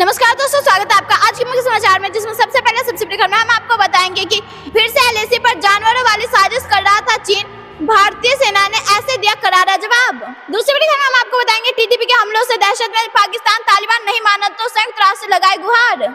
नमस्कार दोस्तों, स्वागत है आपका आज के मुख्य समाचार में, जिसमें सबसे पहले सबसे बड़ी खबर में हम आपको बताएंगे कि फिर से एलएसी पर जानवरों वाली साजिश कर रहा था चीन। भारतीय सेना ने ऐसे दिया करारा जवाब। दूसरी बड़ी खबर में हम आपको बताएंगे टीटीपी के हमलों से दहशत में पाकिस्तान, तालिबान नहीं माना तो संयुक्त राष्ट्र से लगाए गुहार।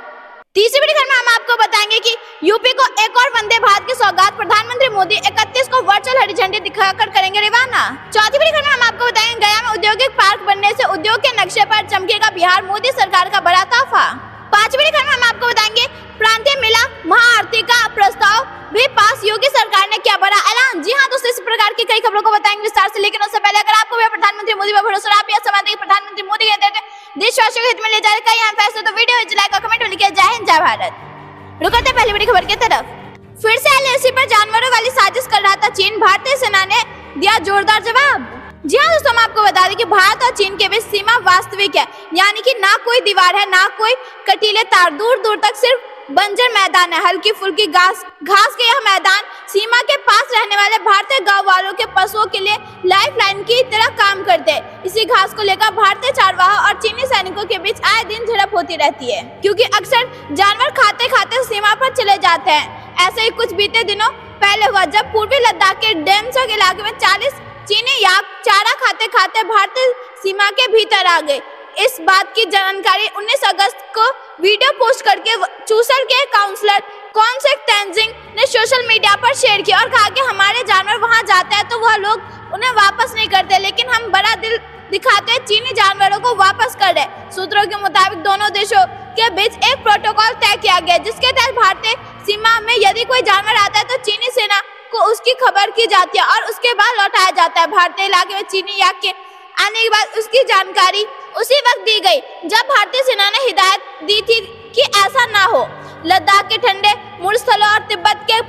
तीसरी बड़ी खबर में हम आपको बताएंगे कि यूपी को एक और वंदे भारत की सौगात, प्रधानमंत्री मोदी 31 को वर्चुअल हरी झंडी दिखाकर करेंगे रवाना। चौथी बड़ी खबर में हम आपको बताएंगे गया में औद्योगिक पार्क बनने से उद्योग के नक्शे पर चमकेगा बिहार, मोदी सरकार का बड़ा तोहफा। पांचवी बड़ी खबर में हम आपको बताएंगे प्रांतीय मेला महाआरती का प्रस्ताव भी पास, योगी सरकार ने किया बड़ा ऐलान। जी हाँ दोस्तों, इस प्रकार की कई खबरों को बताएंगे विस्तार से, लेकिन उससे पहले अगर आपको भी प्रधानमंत्री मोदी पर भरोसा, आप यह समझते हैं प्रधानमंत्री मोदी कहते हैं देशवासियों के हित में ले जा रहे कई फैसले, तो वीडियो लाइक और कमेंट में लिखिए जय हिंद जय भारत। रुकते पहली बड़ी खबर की तरफ। फिर से एलएसी पर जानवरों वाली साजिश कर रहा था चीन, भारतीय सेना ने दिया जोरदार जवाब। जी हाँ दोस्तों, हम आपको बता दें कि भारत और चीन के बीच सीमा वास्तविक है, यानी कि ना कोई दीवार है, ना कोई कटीले तार, दूर दूर तक सिर्फ बंजर मैदान है। हल्की फुल्की घास के यह मैदान सीमा के पास रहने वाले भारतीय गांव वालों के पशुओं के लिए लाइफलाइन की तरह काम करते हैं। इसी घास को लेकर भारतीय चारवाहा और चीनी सैनिकों के बीच आए दिन झड़प होती रहती है, क्योंकि अक्सर जानवर खाते खाते सीमा पर चले जाते हैं। ऐसे ही कुछ बीते दिनों पहले हुआ, जब पूर्वी लद्दाख के डेमचोक इलाके में 40 चीनी याक चारा खाते खाते भारतीय सीमा के भीतर आ गए। इस बात की जानकारी 19 अगस्त को वीडियो पोस्ट करके चूसर के काउंसलर कॉन्सेक तेंजिंग ने सोशल मीडिया पर शेयर किया और कहा कि हमारे जानवर वहां जाते हैं तो वह लोग उन्हें वापस नहीं करते, लेकिन हम बड़ा दिल दिखाते चीनी जानवरों को वापस कर रहे। सूत्रों के मुताबिक दोनों देशों के बीच एक प्रोटोकॉल तय किया गया, जिसके तहत भारतीय सीमा में यदि कोई जानवर आता है तो चीनी सेना को उसकी खबर की जाती है और उसके बाद लौटाया जाता है। भारतीय इलाके में चीनी याक के आने के बाद उसकी जानकारी उसी वक्त दी गई जब भारतीय सेना ने हिदायत दी थी कि ऐसा ना हो। लद्दाख के ठंडे मूल स्थलों और तिब्बत के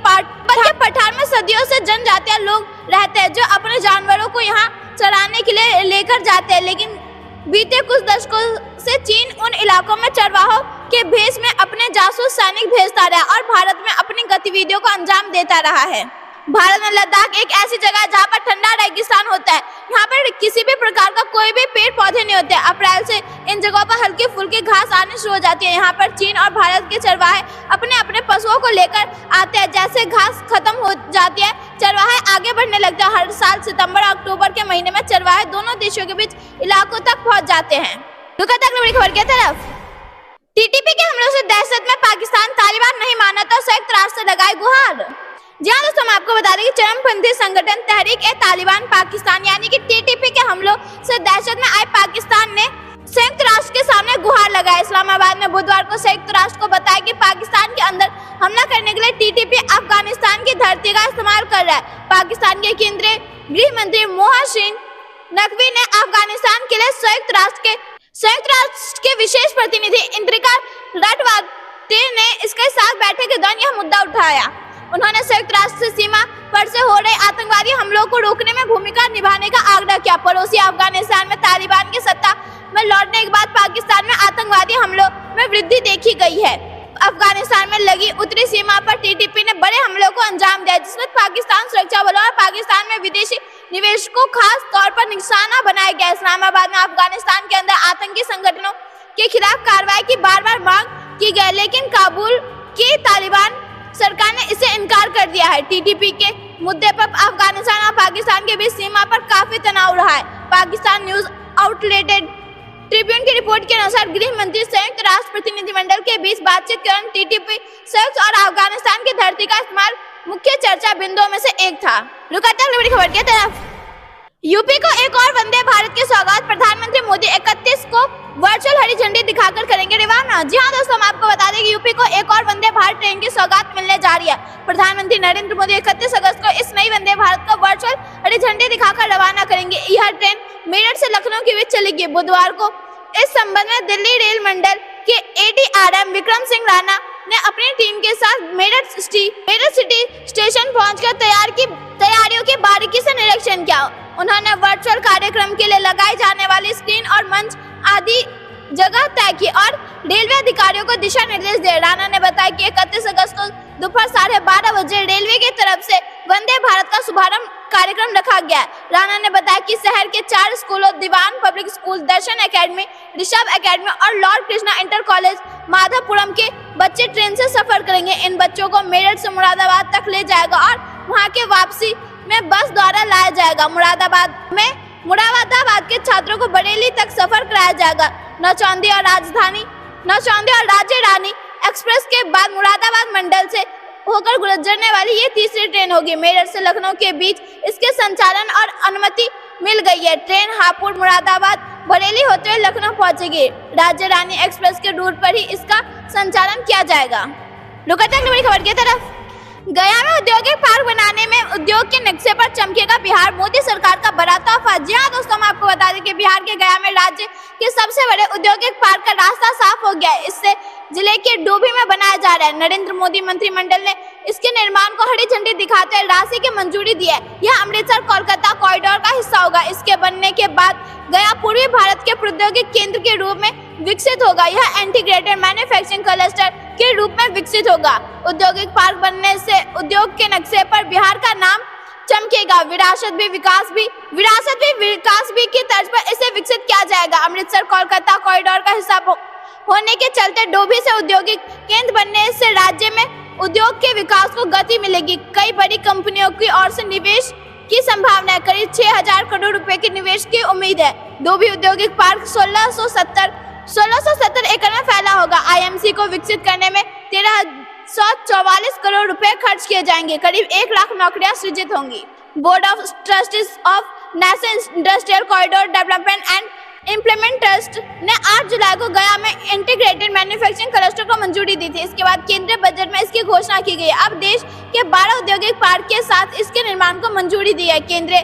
पठार में सदियों से जनजातीय लोग रहते हैं, जो अपने जानवरों को यहाँ चराने के लिए लेकर जाते हैं, लेकिन बीते कुछ दशकों से चीन उन इलाकों में चरवाहों के भेष में अपने जासूस सैनिक भेजता रहा और भारत में अपनी गतिविधियों को अंजाम देता रहा है। भारत में लद्दाख एक ऐसी जगह है जहाँ पर ठंडा रेगिस्तान होता है। यहाँ पर किसी भी प्रकार का कोई भी पेड़ पौधे नहीं होते। अप्रैल से इन जगहों पर हल्की फुल्की घास आनी शुरू हो जाती है। यहाँ पर चीन और भारत के चरवाहे अपने अपने पशुओं को लेकर आते हैं। जैसे घास खत्म हो जाती है, चरवाहे आगे बढ़ने लगते हैं। हर साल सितंबर और अक्टूबर के महीने में चरवाहे दोनों देशों के बीच इलाकों तक पहुँच जाते हैं। अगली खबर की तरफ। टीटीपी के हमलों से दहशत में पाकिस्तान, तालिबान नहीं माना तो संयुक्त राष्ट्र से लगाए गुहार। जी हाँ दोस्तों, हम आपको बता दें कि चरमपंथी संगठन तहरीक-ए-तालिबान पाकिस्तान यानी कि टीटीपी के हमलों से दहशत में आए पाकिस्तान ने संयुक्त राष्ट्र के सामने गुहार लगाया। इस्लामाबाद में बुधवार को संयुक्त राष्ट्र को बताया कि पाकिस्तान के अंदर हमला करने के लिए टीटीपी अफगानिस्तान की धरती का इस्तेमाल कर रहा है। पाकिस्तान के केंद्रीय गृह मंत्री मोहसिन नकवी ने अफगानिस्तान के लिए संयुक्त राष्ट्र के विशेष प्रतिनिधि इंद्रिका रटवाते ने इसके साथ बैठक के दौरान यह मुद्दा उठाया। उन्होंने संयुक्त राष्ट्र से सीमा पर से हो रहे आतंकवादी हमलों को रोकने में भूमिका निभाने का आग्रह किया। पड़ोसी अफगानिस्तान में तालिबान की सत्ता में लौटने के बाद पाकिस्तान में आतंकवादी हमलों में वृद्धि देखी गई है। अफगानिस्तान में लगी उत्तरी सीमा पर टीटीपी ने बड़े हमलों को अंजाम दिया, जिसमें पाकिस्तान सुरक्षा बलों और पाकिस्तान में विदेशी निवेशकों खास तौर पर निशाना बनाया गया। इस्लामाबाद में अफगानिस्तान के अंदर आतंकी संगठनों के खिलाफ कार्रवाई की बार-बार मांग की गई, लेकिन काबुल की तालिबान सरकार ने इसे इनकार कर दिया है। टीटीपी के मुद्दे पर अफगानिस्तान और पाकिस्तान के बीच सीमा पर काफी तनाव रहा है। पाकिस्तान न्यूज आउटलेट ट्रिब्यून की रिपोर्ट के अनुसार गृह मंत्री संयुक्त राष्ट्र प्रतिनिधिमंडल के बीच बातचीत के दौरान टीटीपी संयुक्त और अफगानिस्तान की धरती का इस्तेमाल मुख्य चर्चा बिंदुओं में से एक था। अगली खबर की तरफ। यूपी को एक और वंदे भारत की सौगात, प्रधानमंत्री मोदी 31 को वर्चुअल हरी झंडी दिखाकर करेंगे रवाना। जी हाँ दोस्तों, हम आपको बता दें कि यूपी को एक और वंदे भारत ट्रेन की सौगात मिलने जा रही है। प्रधानमंत्री नरेंद्र मोदी 31 अगस्त को इस नई वंदे भारत को वर्चुअल हरी झंडी दिखाकर रवाना करेंगे। यह ट्रेन मेरठ से लखनऊ के बीच चलेगी। बुधवार को इस संबंध में दिल्ली रेल मंडल के एडीआरएम विक्रम सिंह राणा ने अपनी टीम के साथ मेरठ सिटी स्टेशन पहुंचकर तैयारियों की बारीकी से निरीक्षण किया। उन्होंने वर्चुअल कार्यक्रम के लिए लगाई जाने वाली स्क्रीन और मंच आदि जगह तय की और रेलवे अधिकारियों को दिशा निर्देश दिए। राणा ने बताया कि 31 अगस्त को दोपहर 12:30 बजे रेलवे की तरफ से वंदे भारत का शुभारंभ कार्यक्रम रखा गया है। राणा ने बताया कि शहर के 4 स्कूलों दीवान पब्लिक स्कूल, दर्शन एकेडमी, ऋषभ एकेडमी और Lord Krishna inter college Madhavpuram के बच्चे ट्रेन से सफर करेंगे। इन बच्चों को मेरठ से मुरादाबाद तक ले जाएगा और वहां के वापसी में बस द्वारा लाया जाएगा। मुरादाबाद के छात्रों को बरेली तक सफर कराया जाएगा। नौचंदी और राज्य रानी एक्सप्रेस के बाद मुरादाबाद मंडल से होकर गुजरने वाली ये तीसरी ट्रेन होगी। मेरठ से लखनऊ के बीच इसके संचालन और अनुमति मिल गई है। ट्रेन हापुड़, मुरादाबाद, बरेली होते हुए लखनऊ पहुंचेगी। राज्य रानी एक्सप्रेस के रूट पर ही इसका संचालन किया जाएगा। रुकते हैं अगली बड़ी खबर की तरफ। गया में औद्योगिक पार्क बनाने में उद्योग के नक्शे पर चमकेगा बिहार, मोदी सरकार का बड़ा तोहफा। जी हाँ दोस्तों, हम आपको बता दें कि बिहार के गया में राज्य के सबसे बड़े औद्योगिक पार्क का रास्ता साफ हो गया है। इससे जिले के डोभी में बनाया जा रहा है। नरेंद्र मोदी मंत्रिमंडल ने इसके निर्माण को हरी झंडी दिखाते हुए राशि की मंजूरी दी है। यह अमृतसर कोलकाता कॉरिडोर का हिस्सा होगा। इसके बनने के बाद गया पूर्वी भारत के प्रौद्योगिक केंद्र के रूप में विकसित होगा। यह इंटीग्रेटेड मैन्युफैक्चरिंग क्लस्टर के रूप में विकसित होगा। औद्योगिक पार्क बनने से उद्योग के नक्शे पर बिहार का नाम चमकेगा। विरासत भी विकास भी की तर्ज पर इसे विकसित किया जाएगा। अमृतसर कोलकाता कॉरिडोर का हिस्सा होने के चलते डोभी से औद्योगिक केंद्र बनने से राज्य में उद्योग के विकास को गति मिलेगी। कई बड़ी कंपनियों की ओर से निवेश की संभावना है। करीब 6,000 करोड़ रुपए के निवेश की उम्मीद है। डोभी औद्योगिक पार्क 1670 एकड़ में फैला होगा। आईएमसी को विकसित करने में 1344 करोड़ रुपए खर्च किए जाएंगे। करीब 1 लाख नौकरियां सृजित होंगी। Board of trustees of national industrial corridor development and implement trust ने 8 जुलाई को गया में इंटीग्रेटेड मैन्युफैक्चरिंग क्लस्टर को मंजूरी दी थी। इसके बाद केंद्रीय बजट में इसकी घोषणा की गई। अब देश के 12 औद्योगिक पार्क के साथ इसके निर्माण को मंजूरी दी है। केंद्रीय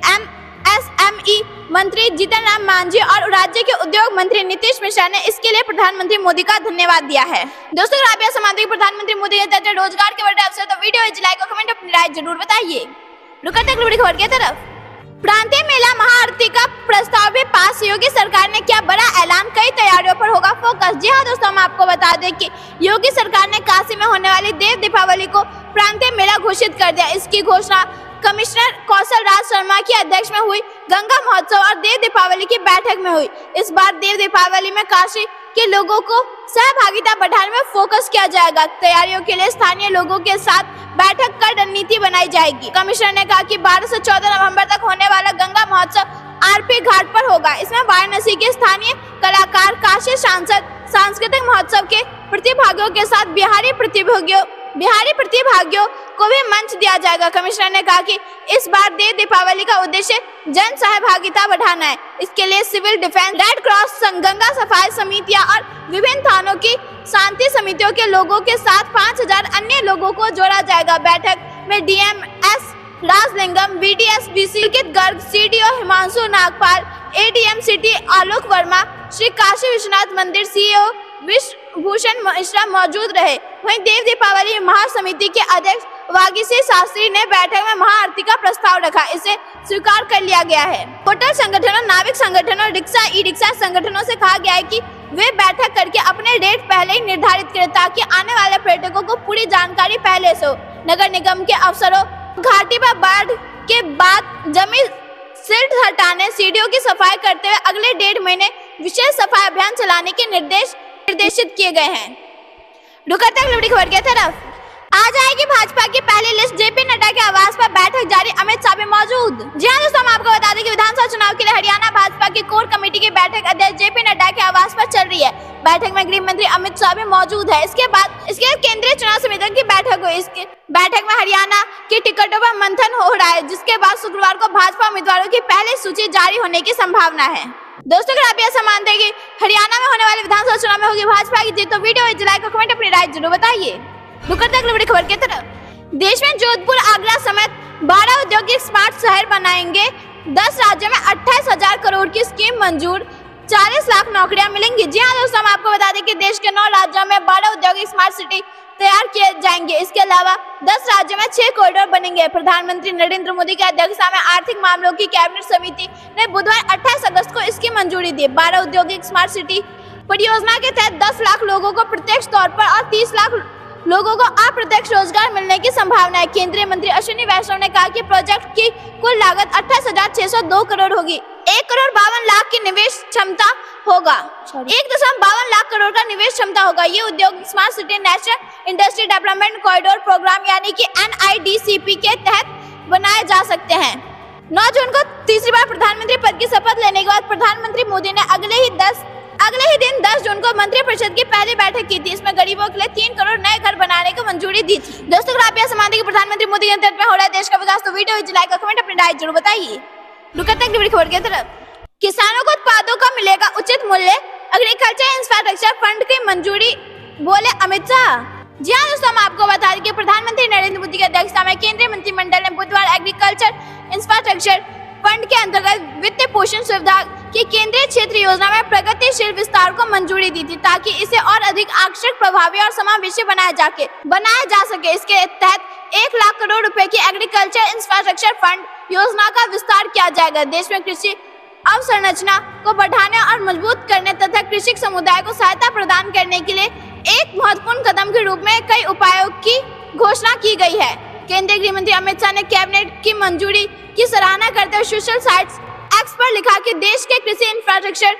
एमएसएमई मंत्री जीतन राम मांझी और राज्य के उद्योग मंत्री नीतीश मिश्रा ने इसके लिए प्रधानमंत्री मोदी का धन्यवाद दिया है। दोस्तों, अगर आप यह समझते हैं प्रधानमंत्री मोदी के चर्चा रोजगार के बड़े अवसर, तो वीडियो लाइक और कमेंट अपनी राय जरूर बताइए। रुकते अगली बड़ी खबर की तरफ। प्रांतीय मेला महाआरती का प्रस्ताव भी पास। योगी सरकार ने किया बड़ा ऐलान, कई तैयारियों पर होगा फोकस। जी हाँ दोस्तों, हम आपको बता दें कि योगी सरकार ने काशी में होने वाली देव दीपावली को प्रांतीय मेला घोषित कर दिया। इसकी घोषणा कमिश्नर कौशल राज शर्मा की अध्यक्ष में हुई गंगा महोत्सव और देव दीपावली की बैठक में हुई। इस बार देव दीपावली में काशी के लोगों को सहभागिता बढ़ाने में फोकस किया जाएगा। तैयारियों के लिए स्थानीय लोगों के साथ बैठक कर रणनीति बनाई जाएगी। कमिश्नर ने कहा कि 12 से 14 नवंबर तक होने वाला गंगा महोत्सव आरपी घाट पर होगा। इसमें वाराणसी के स्थानीय कलाकार, काशी सांसद, सांस्कृतिक महोत्सव के प्रतिभागियों के साथ बिहारी प्रतिभागियों को भी मंच दिया जाएगा। कमिश्नर ने कहा कि इस बार देव दीपावली का उद्देश्य जन सहभागिता बढ़ाना है। इसके लिए civil defence, red cross, Ganga सफाई समितियां और विभिन्न थानों की शांति समितियों के लोगों के साथ 5,000 अन्य लोगों को जोड़ा जाएगा। बैठक में डीएम राजलिंगम, बीडीएस विशिकित Garg, CDO Himanshu Nagpal, ADM city Alok Verma, Shri Kashi Vishwanath मंदिर सीईओ विश्वभूषण मिश्रा मौजूद रहे। वहीं देव दीपावली महासमिति के अध्यक्ष वागीसी शास्त्री ने बैठक में महाआरती का प्रस्ताव रखा। इसे स्वीकार कर लिया गया है। होटल संगठनों, नाविक संगठनों, रिक्शा, ई रिक्शा संगठनों से कहा गया है कि वे बैठक करके अपने रेट पहले ही निर्धारित करें ताकि आने वाले पर्यटकों को पूरी जानकारी पहले से हो। नगर निगम के अफसरों घाटी पर बाढ़ के बाद जमी सिल्ट हटाने, सीढ़ियों की सफाई करते हुए अगले 1.5 महीने विशेष सफाई अभियान चलाने के निर्देशित किए गए हैं। रुकते हैं अगली खबर की तरफ। आज आएगी भाजपा की पहली लिस्ट। जेपी नड्डा के आवास पर बैठक जारी, अमित शाह भी मौजूद। जी हाँ दोस्तों, हम आपको बता दें कि विधानसभा चुनाव के लिए हरियाणा भाजपा की कोर कमेटी की बैठक अध्यक्ष जेपी नड्डा के आवास पर चल रही है। बैठक में गृह मंत्री अमित शाह भी मौजूद है। इसके केंद्रीय चुनाव समिति की बैठक हुई। इसकी बैठक में हरियाणा की टिकटों पर मंथन हो रहा है, जिसके बाद शुक्रवार को भाजपा उम्मीदवारों की पहली सूची जारी होने की संभावना है। दोस्तों, अगर आप ऐसा मानते हैं कि हरियाणा में होने वाले विधानसभा चुनाव में होगी भाजपा की जीत, तो वीडियो लाइक और कमेंट अपनी राय जरूर बताइए। रुकते अगली बड़ी खबर की तरफ। देश में जोधपुर, आगरा समेत 12 औद्योगिक स्मार्ट शहर बनाएंगे। 10 राज्यों में 28,000 करोड़ की स्कीम मंजूर, 40 लाख नौकरियां मिलेंगी। जी हाँ दोस्तों, हम आपको बता दें कि देश के 9 राज्यों में 12 औद्योगिक स्मार्ट सिटी तैयार किए जाएंगे। इसके अलावा 10 राज्यों में 6 कॉरिडोर बनेंगे। प्रधानमंत्री नरेंद्र मोदी की अध्यक्षता में आर्थिक मामलों की कैबिनेट समिति ने बुधवार 28 अगस्त को इसकी मंजूरी दी। 12 औद्योगिक स्मार्ट सिटी परियोजना के तहत 10 लाख लोगों को प्रत्यक्ष तौर पर और 30 लाख लोगों को अप्रत्यक्ष रोजगार मिलने की संभावना है। केंद्रीय मंत्री अश्विनी वैष्णव ने कहा कि प्रोजेक्ट की कुल लागत 28,602 करोड़ होगी। 1,52,00,000 की निवेश क्षमता होगा। 1,52,00,000 करोड़ का निवेश क्षमता होगा। ये उद्योग smart city national industry development corridor programme यानी कि NIDCP के तहत बनाए जा सकते हैं। 9 जून को तीसरी बार प्रधानमंत्री पद की शपथ लेने के बाद प्रधानमंत्री मोदी ने अगले ही दिन 10 जून को मंत्रिपरिषद की पहली बैठक की थी। इसमें गरीबों के लिए 3 करोड़ नए घर बनाने को मंजूरी दी थी। दोस्तों, अगर आप यह समझते हैं कि प्रधानमंत्री मोदी के नेतृत्व में हो रहा है देश का विकास तो वीडियो लाइक और कमेंट अपनी राय जरूर बताइए। बड़ी खबर की तरफ, किसानों को उत्पादों का मिलेगा उचित मूल्य, एग्रीकल्चर इंफ्रास्ट्रक्चर फंड की मंजूरी, बोले अमित शाह। जी हाँ दोस्तों, हम आपको बता दें कि प्रधानमंत्री नरेंद्र मोदी की अध्यक्षता में केंद्रीय मंत्रिमंडल ने बुधवार एग्रीकल्चर इंफ्रास्ट्रक्चर फंड के अंतर्गत वित्त पोषण सुविधा की केंद्रीय क्षेत्र योजना में प्रगतिशील विस्तार को मंजूरी दी थी ताकि इसे और अधिक आकर्षक, प्रभावी और समावेशी बनाया जा सके। इसके तहत 1 लाख करोड़ रुपए की एग्रीकल्चर इंफ्रास्ट्रक्चर फंड योजना का विस्तार किया जाएगा। देश में कृषि अवसंरचना को बढ़ाने और मजबूत करने तथा कृषि समुदाय को सहायता प्रदान करने के लिए एक महत्वपूर्ण कदम के रूप में कई उपायों की घोषणा की गई है। केंद्रीय गृह मंत्री अमित शाह ने कैबिनेट की मंजूरी की सराहना करते हुए सोशल साइट्स एक्स पर लिखा कि देश के कृषि इंफ्रास्ट्रक्चर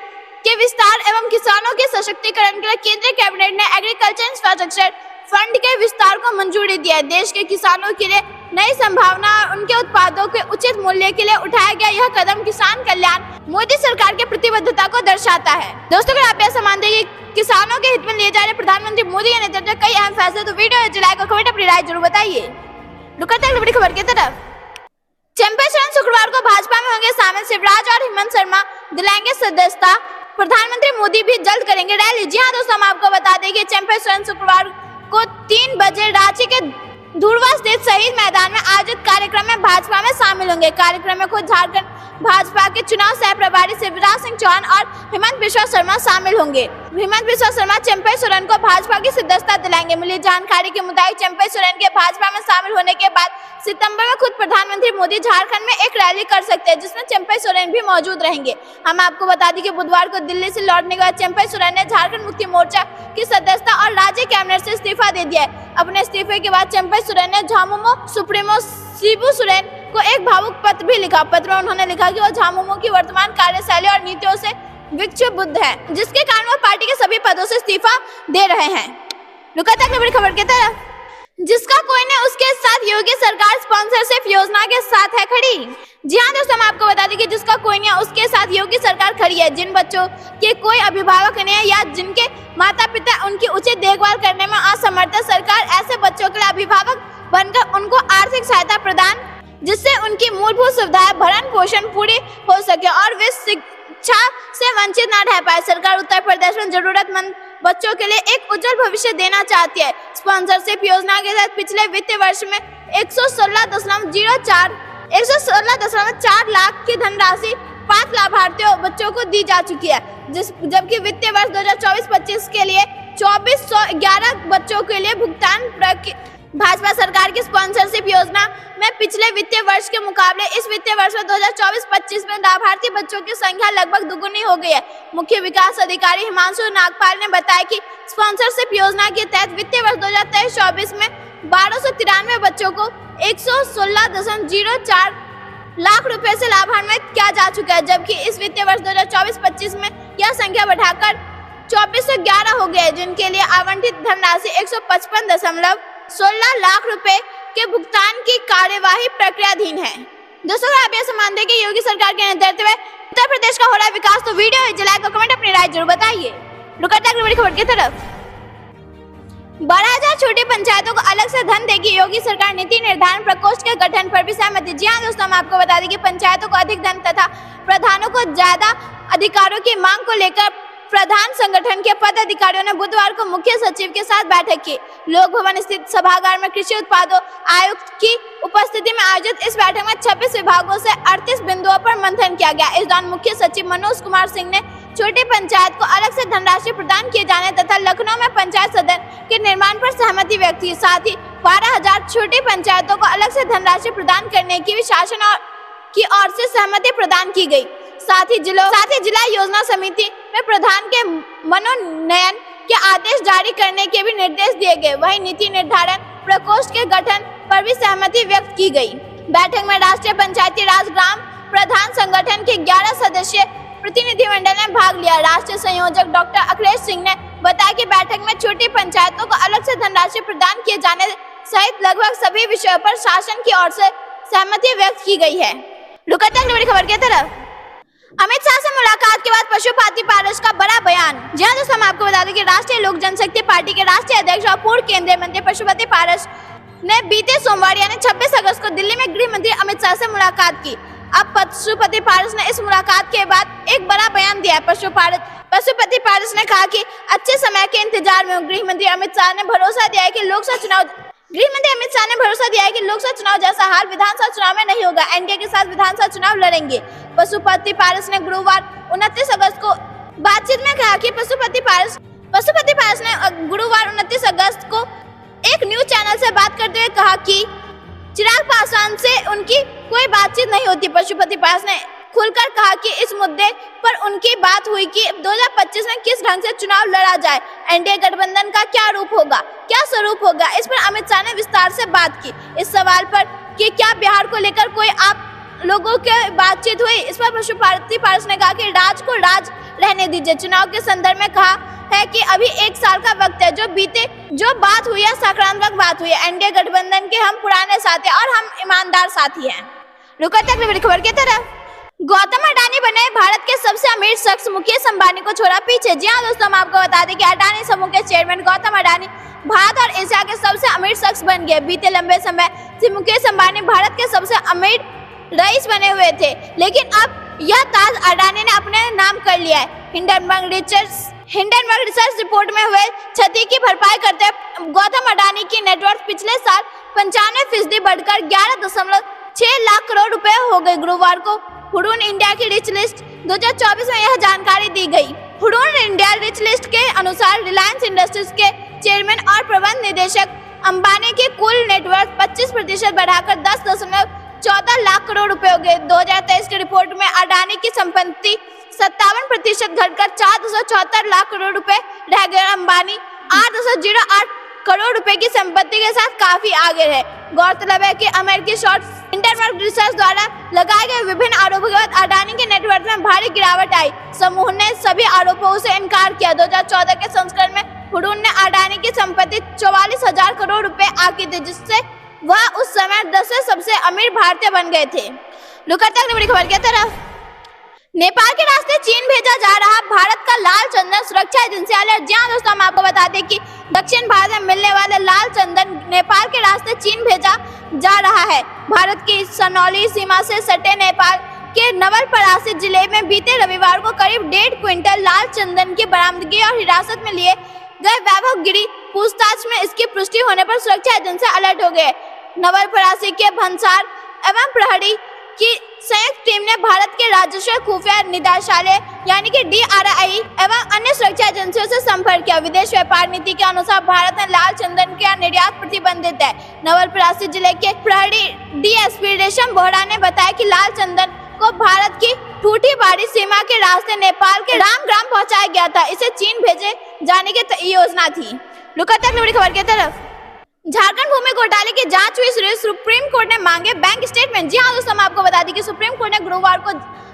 के विस्तार एवं किसानों के सशक्तिकरण के लिए केंद्रीय कैबिनेट ने एग्रीकल्चर इंफ्रास्ट्रक्चर फंड के विस्तार को मंजूरी दी है। देश के किसानों के लिए नई संभावना और उनके उत्पादों के उचित मूल्य के लिए उठाया गया यह कदम किसान कल्याण मोदी सरकार की प्रतिबद्धता को दर्शाता है। दोस्तों, अगर आप ऐसा मानते हैं कि किसानों के हित में लिए जा रहे प्रधानमंत्री मोदी के नेतृत्व में कई अहम फैसले तो वीडियो लाइक और कमेंट अपनी राय जरूर बताइए। बड़ी खबर की तरफ, चंपारण शुक्रवार को भाजपा में होंगे शामिल, शिवराज और हेमंत शर्मा दिलाएंगे सदस्यता, प्रधानमंत्री मोदी भी जल्द करेंगे रैली। जी हाँ दोस्तों, हम आपको बता दें कि चंपारण शुक्रवार को 3 बजे रांची के धुरवा स्थित शहीद मैदान में आयोजित कार्यक्रम में भाजपा में शामिल होंगे। कार्यक्रम में खुद झारखंड भाजपा के चुनाव सह प्रभारी शिवराज सिंह चौहान और हेमंत बिस्वा शर्मा शामिल होंगे। हेमंत बिस्वा शर्मा चंपई सोरेन को भाजपा की सदस्यता दिलाएंगे। मिली जानकारी के मुताबिक चंपई सोरेन के भाजपा में शामिल होने के बाद सितंबर में खुद प्रधानमंत्री मोदी झारखंड में एक रैली कर सकते हैं जिसमें चंपई सोरेन भी मौजूद रहेंगे। हम आपको बता दें कि बुधवार को दिल्ली से लौटने के बाद चंपई सोरेन ने झारखंड मुक्ति मोर्चा की सदस्यता और राज्य कैबिनेट से इस्तीफा दे दिया है। अपने इस्तीफे के बाद चंपई सोरेन ने झामुमो सुप्रीमो शिबू सोरेन को एक भावुक पत्र भी लिखा। पत्र में उन्होंने लिखा कि वो झामुमो की वर्तमान कार्यशैली और नीतियों से विक्षुब्ध बुद्ध है, जिसके कारण वो पार्टी के सभी पदों से इस्तीफा दे रहे हैं। बड़ी खबर की तरफ, जिसका कोई ने उसके साथ योगी सरकार स्पॉन्सरशिप योजना के साथ है खड़ी। जी हाँ दोस्तों, हम आपको बता दें कि जिसका कोई नहीं उसके साथ योगी सरकार खड़ी है। जिन बच्चों के कोई अभिभावक नहीं है या जिनके माता पिता उनकी उचित देखभाल करने में असमर्थ है, सरकार ऐसे बच्चों के लिए अभिभावक बनकर उनको आर्थिक सहायता प्रदान जिससे उनकी मूलभूत सुविधाएं भरण पोषण पूरी हो सके और वे शिक्षा से वंचित न रह पाए। सरकार उत्तर प्रदेश में जरूरतमंद बच्चों के लिए एक उज्जवल भविष्य देना चाहती है। स्पॉन्सरशिप योजना के तहत पिछले वित्तीय वर्ष में 116.4 लाख की धनराशि 5 लाभार्थियों बच्चों को दी जा चुकी है, जबकि वित्तीय वर्ष 2024-25 के लिए 2411 बच्चों के लिए भुगतान भाजपा सरकार की स्पॉन्सरशिप योजना में पिछले वित्तीय वर्ष के मुकाबले इस वित्तीय वर्ष में 2024-25 में लाभार्थी बच्चों की संख्या लगभग दुगुनी हो गई है। मुख्य विकास अधिकारी हिमांशु नागपाल ने बताया कि स्पॉन्सरशिप योजना के तहत वित्तीय वर्ष 2023-24 में 1293 बच्चों को 116.04 लाख रुपए से लाभान्वित किया जा चुका है, जबकि इस वित्तीय वर्ष 2024-25 में यह संख्या बढ़ाकर 2411 हो गई है, जिनके लिए आवंटित धनराशि 155.16 लाख रुपए के भुगतान की कार्यवाही प्रक्रियाधीन है। दोस्तों, आप ये मानते हैं कि योगी सरकार के नेतृत्व में उत्तर प्रदेश का हो रहा है विकास, तो वीडियो लाइक और कमेंट अपनी राय जरूर बताइए। बड़ी खबर की तरफ, 12,000 छोटी पंचायतों को अलग से धन देगी योगी सरकार, नीति निर्धारण प्रकोष्ठ के गठन पर भी सहमति। जी हाँ दोस्तों, हम आपको बता दें कि पंचायतों को अधिक धन तथा प्रधानों को ज्यादा अधिकारों की मांग को लेकर प्रधान संगठन के पद अधिकारियों ने बुधवार को मुख्य सचिव के साथ बैठक की। लोक भवन स्थित सभागार में कृषि उत्पादों आयुक्त की उपस्थिति में आयोजित इस बैठक में 26 विभागों से 38 बिंदुओं पर मंथन किया गया। इस दौरान मुख्य सचिव मनोज कुमार सिंह ने छोटी पंचायत को अलग से धनराशि प्रदान किए जाने तथा लखनऊ में पंचायत सदन के निर्माण पर सहमति व्यक्त की। साथ ही 12,000 छोटी पंचायतों को अलग से धनराशि प्रदान करने की भी शासन की ओर से सहमति प्रदान की गई। साथ ही जिला योजना समिति में प्रधान के मनोनयन के आदेश जारी करने के भी निर्देश दिए गए। वहीं नीति निर्धारण प्रकोष्ठ के गठन पर भी सहमति व्यक्त की गई। बैठक में राष्ट्रीय पंचायती राज ग्राम प्रधान संगठन के 11 सदस्यीय प्रतिनिधिमंडल ने भाग लिया। राष्ट्रीय संयोजक डॉक्टर अखिलेश सिंह ने बताया कि बैठक में छोटी पंचायतों को अलग से धनराशि प्रदान किए जाने सहित लगभग सभी विषयों पर शासन की ओर से सहमति व्यक्त की गई है। रुकते हैं बड़ी खबर की तरफ। अमित शाह से मुलाकात के बाद पशुपति पारस का बड़ा बयान। जी हां दोस्तों, हम आपको बता दें कि राष्ट्रीय लोक जनशक्ति पार्टी के राष्ट्रीय अध्यक्ष और पूर्व केंद्रीय मंत्री पशुपति पारस ने बीते सोमवार यानी 26 अगस्त को दिल्ली में गृह मंत्री अमित शाह से मुलाकात की। अब पशुपति पारस ने इस मुलाकात के बाद एक बड़ा बयान दिया है। पशुपति पारस ने कहा कि अच्छे समय के इंतजार में गृह मंत्री अमित शाह ने भरोसा दिया है कि लोकसभा चुनाव जैसा हाल विधानसभा चुनाव में नहीं होगा। एनडीए के साथ विधानसभा चुनाव लड़ेंगे। पशुपति पारस ने गुरुवार 29 अगस्त को बातचीत में कहा कि पशुपति पारस ने गुरुवार 29 अगस्त को एक न्यूज चैनल से बात करते हुए कहा कि चिराग पासवान से उनकी कोई बातचीत नहीं होती। पशुपति पारस ने खुलकर कहा कि इस मुद्दे पर उनकी बात हुई कि 2025 में किस ढंग से चुनाव लड़ा जाए, एनडीए गठबंधन का क्या स्वरूप होगा। इस पर अमित शाह ने विस्तार से बात की। इस सवाल पर कि क्या बिहार को लेकर कोई आप लोगों की बातचीत हुई, इस पर पशुपति पारस ने कहा कि राज को राज रहने दीजिए। चुनाव के संदर्भ में कहा है कि अभी 1 साल का वक्त है। जो बात हुई है सकारात्मक बात हुई है। एनडीए गठबंधन के हम पुराने साथी और हम ईमानदार साथी हैं। रुकते हैं बड़ी खबर की तरफ। गौतम अडानी बने भारत के सबसे अमीर शख्स। मुकेश अंबानी को छोड़ा पीछे। जी हां दोस्तों, हम आपको बता दें कि अडानी समूह के चेयरमैन गौतम अडानी भारत और एशिया के सबसे अमीर शख्स बन गए। बीते लंबे समय से मुकेश अंबानी भारत के सबसे अमीर रईस बने हुए थे, लेकिन अब यह ताज अडानी ने अपने नाम कर लिया है। हिंडनबर्ग रिसर्च रिपोर्ट में हुए क्षति की भरपाई करते गौतम अडानी की नेटवर्थ पिछले साल 95% बढ़कर 11.6 लाख करोड़ रुपए हो गई। गुरुवार को हुडून इंडिया की रिच लिस्ट 2024 में यह जानकारी दी गई। हुडून इंडिया रिच लिस्ट के अनुसार रिलायंस इंडस्ट्रीज के चेयरमैन और प्रबंध निदेशक अंबानी की कुल नेटवर्थ 25% बढ़ाकर 10.14 लाख करोड़ रुपए हो गए। 2023 की रिपोर्ट में अडानी की संपत्ति 57% घटकर 4.74 लाख करोड़ रुपए रह गए। अंबानी 8.08 करोड़ रुपए की संपत्ति के साथ काफी आगे है। गौरतलब है कि अमेरिकी शॉर्ट हिंडनबर्ग रिसर्च द्वारा लगाए गए विभिन्न आरोपों के बाद अडानी के नेटवर्थ में भारी गिरावट आई। समूह ने सभी आरोपों से इनकार किया। 2014 के संस्करण में हुडून ने अडानी की संपत्ति 44,000 करोड़ रुपए आंकी थी, जिससे वह उस समय 10वें सबसे अमीर भारतीय बन गए थे। रुकते हैं बड़ी खबर की तरफ। नेपाल के रास्ते चीन भेजा जा रहा भारत का लाल चंदन। सुरक्षा एजेंसी अलर्ट। जी हां दोस्तों, हम आपको बता दें कि दक्षिण भारत में मिलने वाले लाल चंदन नेपाल के रास्ते चीन भेजा जा रहा है। भारत की सनौली सीमा से सटे नेपाल के नवलपरासी जिले में बीते रविवार को करीब 1.5 क्विंटल लाल चंदन की बरामदगी और हिरासत में लिए गए वैभव गिरी पूछताछ में इसकी पुष्टि होने पर सुरक्षा एजेंसी अलर्ट हो गए। नवलपरासी के भंसार एवं प्रहरी की संयुक्त टीम ने भारत के राजस्व खुफिया निदेशालय यानी कि DRI एवं अन्य सुरक्षा एजेंसियों से संपर्क किया। विदेश व्यापार नीति के अनुसार भारत में लाल चंदन का निर्यात प्रतिबंधित है। नवलपरासी जिले के प्रहरी DSP रेशम बोहरा ने बताया कि लाल चंदन को भारत की ठूठीबाड़ी सीमा के रास्ते नेपाल के रामग्राम पहुंचाया गया था। इसे चीन भेजे जाने की योजना थी। रुकते हैं बड़ी खबर की तरफ। झारखंड भूमि घोटाले की जांच हुई शुरू। सुप्रीम कोर्ट ने मांगे बैंक स्टेटमेंट। जी हां दोस्तों, हम आपको बता दें कि सुप्रीम कोर्ट ने गुरुवार को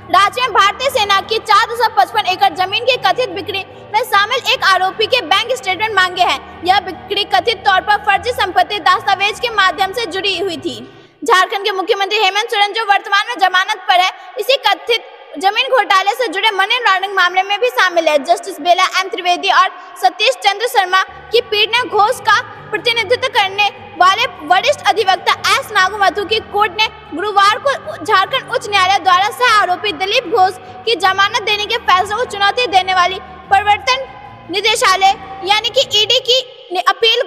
राज्य में भारतीय सेना की 4.55 एकड़ जमीन की कथित बिक्री में शामिल एक आरोपी के बैंक स्टेटमेंट मांगे हैं। यह बिक्री कथित तौर पर फर्जी संपत्ति दस्तावेज के माध्यम से जुड़ी हुई थी। झारखंड के मुख्यमंत्री हेमंत सोरेन, जो वर्तमान में जमानत पर है, इसी कथित जमीन घोटाले से जुड़े मनी लॉन्ड्रिंग मामले में भी शामिल है। जस्टिस बेला एम त्रिवेदी और सतीश चंद्र शर्मा की पीठ ने घोष का प्रतिनिधित्व करने वाले वरिष्ठ अधिवक्ता एस नागमथु की कोर्ट ने गुरुवार को झारखंड उच्च न्यायालय द्वारा सह आरोपी दिलीप घोष की जमानत देने के फैसले को चुनौती देने वाली प्रवर्तन निदेशालय यानी कि ईडी की अपील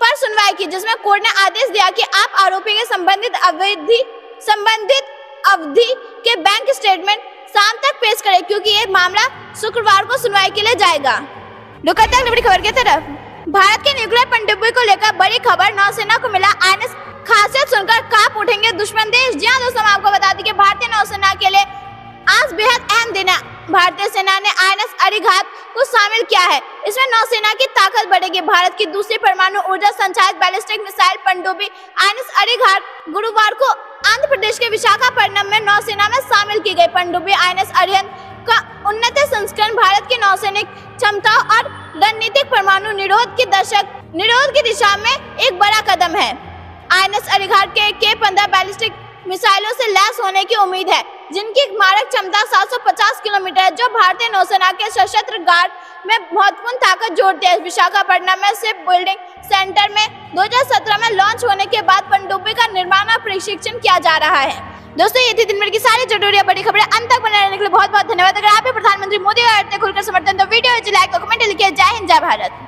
पर सुनवाई की, जिसमें कोर्ट ने आदेश दिया कि आप आरोपी के संबंधित अवधि के बैंक स्टेटमेंट शाम तक पेश करें, क्योंकि ये मामला शुक्रवार को सुनवाई के लिए जाएगा। रुकते हैं बड़ी खबर की तरफ। भारत के न्यूक्लियर पनडुब्बी को लेकर बड़ी खबर। नौसेना को मिला INS खासियत सुनकर कांप उठेंगे दुश्मन देश। जी हां दोस्तों, हम आपको बता दें कि भारतीय नौसेना के लिए आज बेहद अहम दिन है। भारतीय सेना ने INS अरिहंत को शामिल किया है। इसमें नौसेना की ताकत बढ़ेगी। भारत की दूसरी परमाणु ऊर्जा संचालित बैलिस्टिक मिसाइल पनडुब्बी INS अरिहंत गुरुवार को आंध्र प्रदेश के विशाखापट्टनम में नौसेना में शामिल की गई। पनडुब्बी INS अरिहंत का उन्नत संस्करण भारत की नौसैनिक क्षमताओं और रणनीतिक परमाणु निरोध की दिशा में एक बड़ा कदम है। INS अरिहंत के K-15 बैलिस्टिक मिसाइलों से लैस होने की उम्मीद है, जिनकी मारक क्षमता 750 किलोमीटर है, जो भारतीय नौसेना के सशस्त्र गार्ड में महत्वपूर्ण ताकत जोड़ती है। विशाखापट्टनम में शिप बिल्डिंग सेंटर में 2017 में लॉन्च होने के बाद पनडुब्बी का निर्माण और प्रशिक्षण किया जा रहा है। दोस्तों, ये थी दिन भर की सारी जरूरी बड़ी खबरें। अंत तक बने रहने के लिए बहुत बहुत धन्यवाद। अगर आप भी प्रधानमंत्री मोदी का खुलकर समर्थन तो वीडियो लाइक और कमेंट लिखिए। जय हिंद, जय भारत।